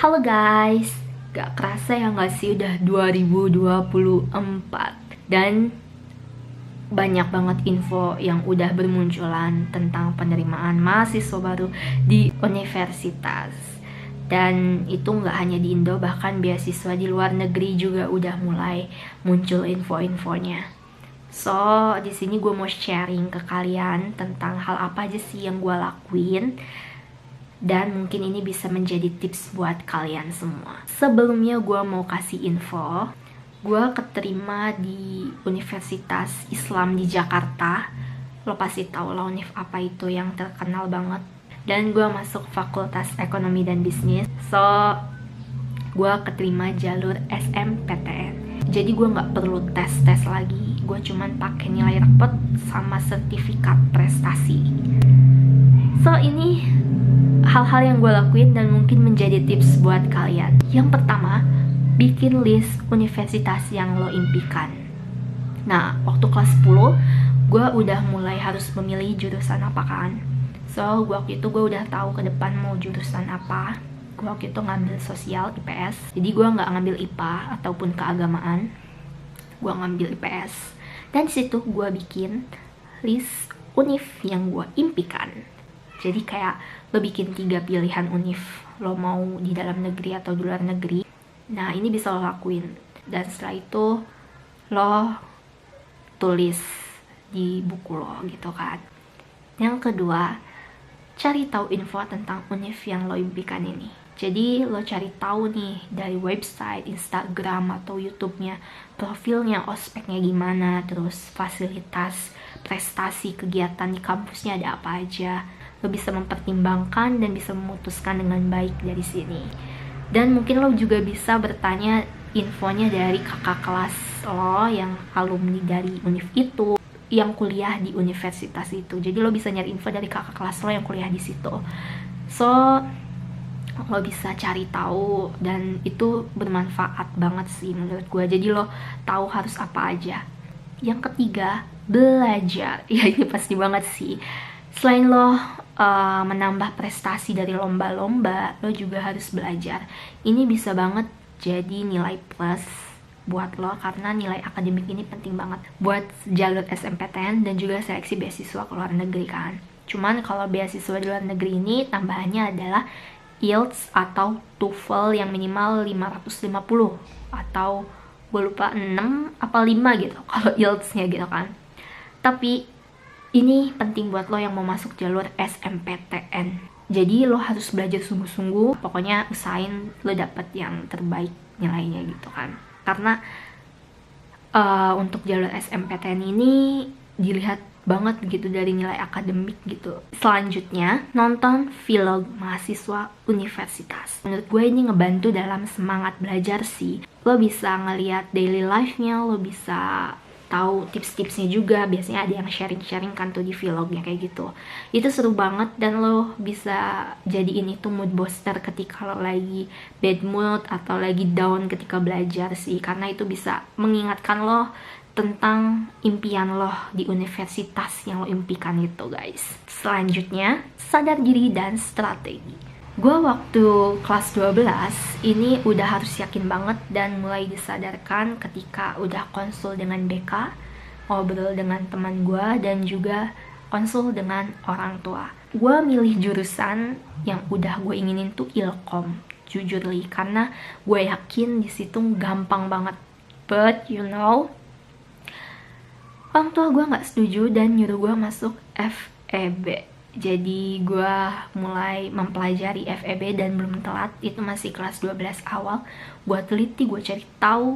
Halo guys, gak kerasa ya gak sih udah 2024. Dan banyak banget info yang udah bermunculan tentang penerimaan mahasiswa baru di universitas. Dan itu gak hanya di Indo, bahkan beasiswa di luar negeri juga udah mulai muncul info-infonya. So, di sini gue mau sharing ke kalian tentang hal apa aja sih yang gue lakuin, dan mungkin ini bisa menjadi tips buat kalian semua. Sebelumnya gue mau kasih info, gue keterima di Universitas Islam di Jakarta. Lo pasti tahu lah univ apa itu yang terkenal banget. Dan gue masuk Fakultas Ekonomi dan Bisnis. So, gue keterima jalur SMPTN. Jadi gue gak perlu tes lagi. Gue cuman pakai nilai rapot sama sertifikat prestasi. So, ini hal-hal yang gue lakuin dan mungkin menjadi tips buat kalian. Yang pertama, bikin list universitas yang lo impikan. Nah, waktu kelas 10, gue udah mulai harus memilih jurusan apa kan. So, waktu itu gue udah tahu ke depan mau jurusan apa. Gue waktu itu ngambil sosial, IPS. Jadi gue nggak ngambil IPA ataupun keagamaan. Gue ngambil IPS. Dan disitu gue bikin list univ yang gue impikan. Jadi kayak lo bikin 3 pilihan univ, lo mau di dalam negeri atau di luar negeri. Nah, ini bisa lo lakuin. Dan setelah itu lo tulis di buku lo gitu kan. Yang kedua, cari tahu info tentang univ yang lo impikan ini. Jadi lo cari tahu nih dari website, Instagram atau YouTube-nya, profilnya, ospeknya gimana, terus fasilitas, prestasi, kegiatan di kampusnya ada apa aja. Lo bisa mempertimbangkan dan bisa memutuskan dengan baik dari sini. Dan mungkin lo juga bisa bertanya infonya dari kakak kelas lo yang alumni dari univ itu, yang kuliah di universitas itu. Jadi lo bisa nyari info dari kakak kelas lo yang kuliah di situ. So, lo bisa cari tahu dan itu bermanfaat banget sih menurut gue. Jadi lo tahu harus apa aja. Yang ketiga, belajar. Ya, ini pasti banget sih. Selain lo menambah prestasi dari lomba-lomba, lo juga harus belajar. Ini bisa banget jadi nilai plus buat lo, karena nilai akademik ini penting banget buat jalur SMPTN dan juga seleksi beasiswa ke luar negeri kan. Cuman kalau beasiswa di luar negeri ini tambahannya adalah IELTS atau TOEFL yang minimal 550 atau gue lupa 6 apa 5 gitu kalau IELTS-nya gitu kan. Tapi ini penting buat lo yang mau masuk jalur SMPTN. Jadi lo harus belajar sungguh-sungguh. Pokoknya usahain lo dapet yang terbaik nilainya gitu kan. Karena untuk jalur SMPTN ini dilihat banget gitu dari nilai akademik gitu. Selanjutnya, nonton vlog mahasiswa universitas. Menurut gue ini ngebantu dalam semangat belajar sih. Lo bisa ngeliat daily life-nya, lo bisa tahu tips-tipsnya juga. Biasanya ada yang sharing-sharing kan tuh di vlognya kayak gitu. Itu seru banget dan lo bisa jadiin itu mood booster ketika lo lagi bad mood atau lagi down ketika belajar sih. Karena itu bisa mengingatkan lo tentang impian lo di universitas yang lo impikan itu guys. Selanjutnya, sadar diri dan strategi. Gue waktu kelas 12 ini udah harus yakin banget dan mulai disadarkan ketika udah konsul dengan BK, ngobrol dengan teman gue, dan juga konsul dengan orang tua. Gue milih jurusan yang udah gue inginin tuh Ilkom, jujur li, karena gue yakin di situ gampang banget. But you know, orang tua gue nggak setuju dan nyuruh gue masuk FEB. Jadi gue mulai mempelajari FEB dan belum telat. Itu masih kelas 12 awal. Gue teliti, gue cari tahu.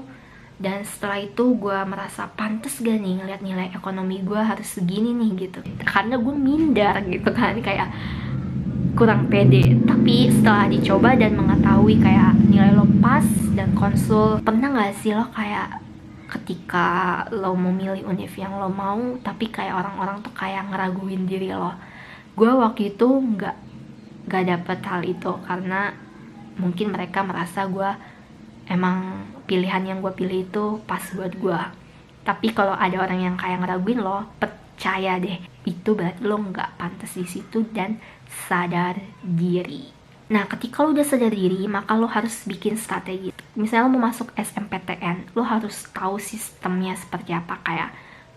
Dan setelah itu gue merasa pantas gak nih ngeliat nilai ekonomi gue harus segini nih gitu. Karena gue minder gitu kan, kayak kurang pede. Tapi setelah dicoba dan mengetahui kayak nilai lo pas dan konsul, pernah gak sih lo kayak ketika lo mau milih univ yang lo mau tapi kayak orang-orang tuh kayak ngeraguin diri lo? Gue waktu itu gak dapet hal itu karena mungkin mereka merasa gue emang pilihan yang gue pilih itu pas buat gue. Tapi kalau ada orang yang kayak ngeraguin lo, percaya deh, itu berarti lo gak pantas di situ dan sadar diri. Nah, ketika lo udah sadar diri, maka lo harus bikin strategi. Misalnya lo mau masuk SMPTN, lo harus tahu sistemnya seperti apa, kayak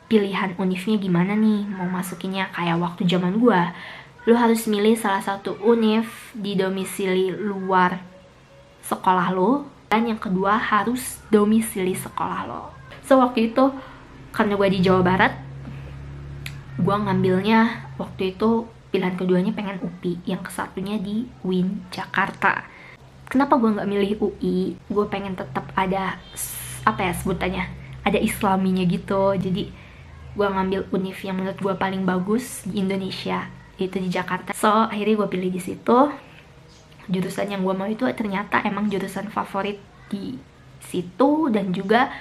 pilihan univnya gimana nih, mau masukinnya kayak waktu zaman gua. Lo harus milih salah satu univ di domisili luar sekolah lo, dan yang kedua harus domisili sekolah lo. So, waktu itu, karena gua di Jawa Barat, gua ngambilnya waktu itu pilihan keduanya pengen UPI, yang kesatunya di UIN Jakarta. Kenapa gue nggak milih UI? Gue pengen tetap ada apa ya sebutannya, ada islaminya gitu. Jadi gue ngambil univ yang menurut gue paling bagus di Indonesia, itu di Jakarta. So akhirnya gue pilih di situ. Jurusan yang gue mau itu ternyata emang jurusan favorit di situ dan juga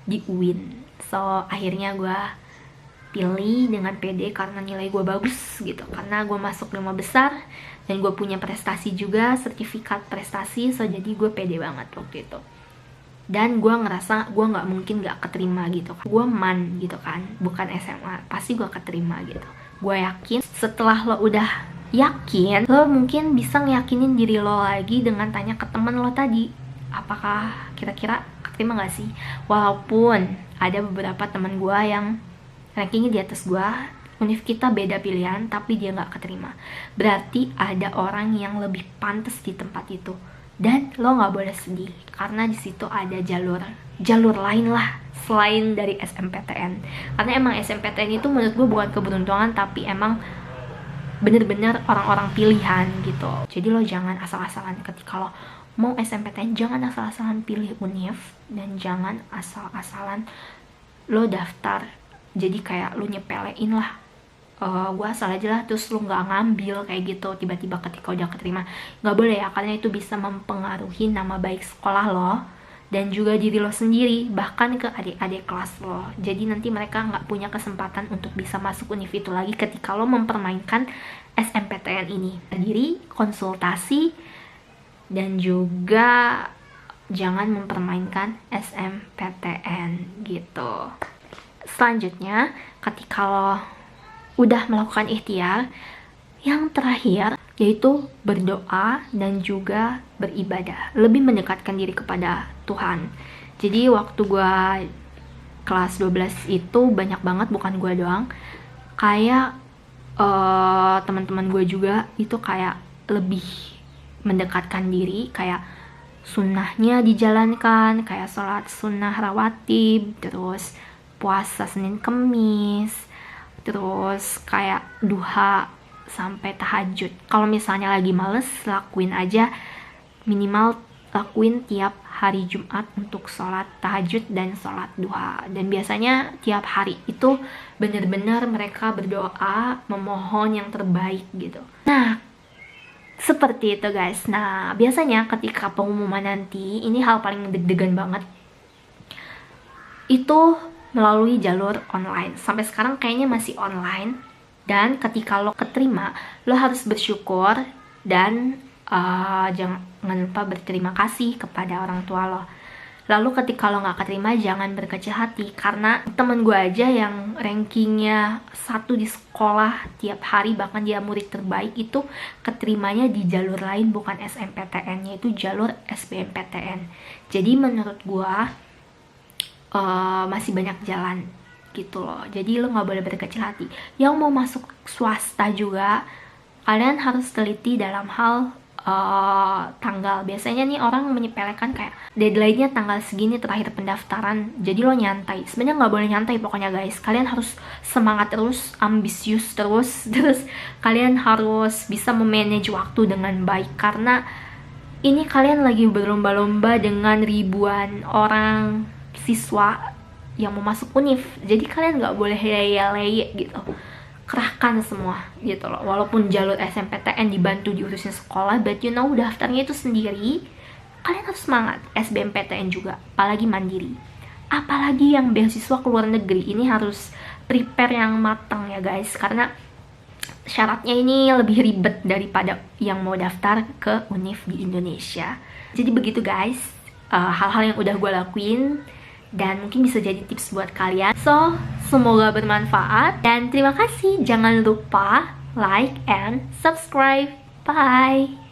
di UIN. So akhirnya gue pilih dengan pede karena nilai gue bagus gitu, karena gue masuk 5 besar dan gue punya prestasi juga, sertifikat prestasi. So jadi gue pede banget waktu itu, dan gue ngerasa gue nggak mungkin nggak keterima gitu. Gue MAN gitu kan, bukan SMA, pasti gue keterima gitu. Gue yakin. Setelah lo udah yakin, lo mungkin bisa ngeyakinin diri lo lagi dengan tanya ke temen lo tadi, apakah kira-kira keterima gak sih. Walaupun ada beberapa temen gue yang rankingnya di atas gua, univ kita beda pilihan, tapi dia nggak keterima. Berarti ada orang yang lebih pantas di tempat itu. Dan lo nggak boleh sedih, karena di situ ada jalur lain lah selain dari SMPTN. Karena emang SMPTN itu menurut gue bukan keberuntungan, tapi emang bener-bener orang-orang pilihan gitu. Jadi lo jangan asal-asalan ketika lo mau SMPTN, jangan asal-asalan pilih univ, dan jangan asal-asalan lo daftar. Jadi kayak lu nyepelein lah, gue asal aja lah, terus lu nggak ngambil kayak gitu tiba-tiba ketika udah keterima. Nggak boleh ya, karena itu bisa mempengaruhi nama baik sekolah lo dan juga diri lo sendiri, bahkan ke adik-adik kelas lo. Jadi nanti mereka nggak punya kesempatan untuk bisa masuk univ itu lagi ketika lo mempermainkan SMPTN ini. Diri, konsultasi, dan juga jangan mempermainkan SMPTN gitu. Selanjutnya, ketika lo udah melakukan ikhtiar, yang terakhir yaitu berdoa dan juga beribadah, lebih mendekatkan diri kepada Tuhan. Jadi waktu gue kelas 12 itu banyak banget, bukan gue doang, kayak teman-teman gue juga itu kayak lebih mendekatkan diri, kayak sunnahnya dijalankan, kayak sholat sunnah rawatib, terus puasa Senin Kemis, terus kayak duha sampai tahajud. Kalau misalnya lagi males, lakuin aja, minimal lakuin tiap hari Jumat untuk sholat tahajud dan sholat duha. Dan biasanya tiap hari itu benar-benar mereka berdoa memohon yang terbaik gitu. Nah, seperti itu guys. Nah, biasanya ketika pengumuman nanti, ini hal paling deg-degan banget, itu melalui jalur online. Sampai sekarang kayaknya masih online. Dan ketika lo keterima, lo harus bersyukur dan jangan lupa berterima kasih kepada orang tua lo. Lalu ketika lo gak keterima, jangan berkecil hati, karena temen gue aja yang rankingnya 1 di sekolah tiap hari, bahkan dia murid terbaik, itu keterimanya di jalur lain, bukan SMPTN, yaitu jalur SBMPTN. Jadi menurut gue masih banyak jalan gitu loh. Jadi lo gak boleh berkecil hati. Yang mau masuk swasta juga, kalian harus teliti dalam hal tanggal. Biasanya nih orang menyepelekan kayak deadline-nya tanggal segini terakhir pendaftaran, jadi lo nyantai. Sebenarnya gak boleh nyantai pokoknya guys. Kalian harus semangat terus, ambisius terus, terus kalian harus bisa memanage waktu dengan baik, karena ini kalian lagi berlomba-lomba dengan ribuan orang siswa yang mau masuk univ. Jadi kalian nggak boleh leye-leye gitu, kerahkan semua gitu loh. Walaupun jalur SMPTN dibantu diurusin sekolah, but you know daftarnya itu sendiri. Kalian harus semangat. SBMPTN juga, apalagi mandiri, apalagi yang beasiswa ke luar negeri, ini harus prepare yang matang ya guys, karena syaratnya ini lebih ribet daripada yang mau daftar ke univ di Indonesia. Jadi begitu guys, hal-hal yang udah gue lakuin dan mungkin bisa jadi tips buat kalian. So, semoga bermanfaat dan terima kasih. Jangan lupa like and subscribe. Bye.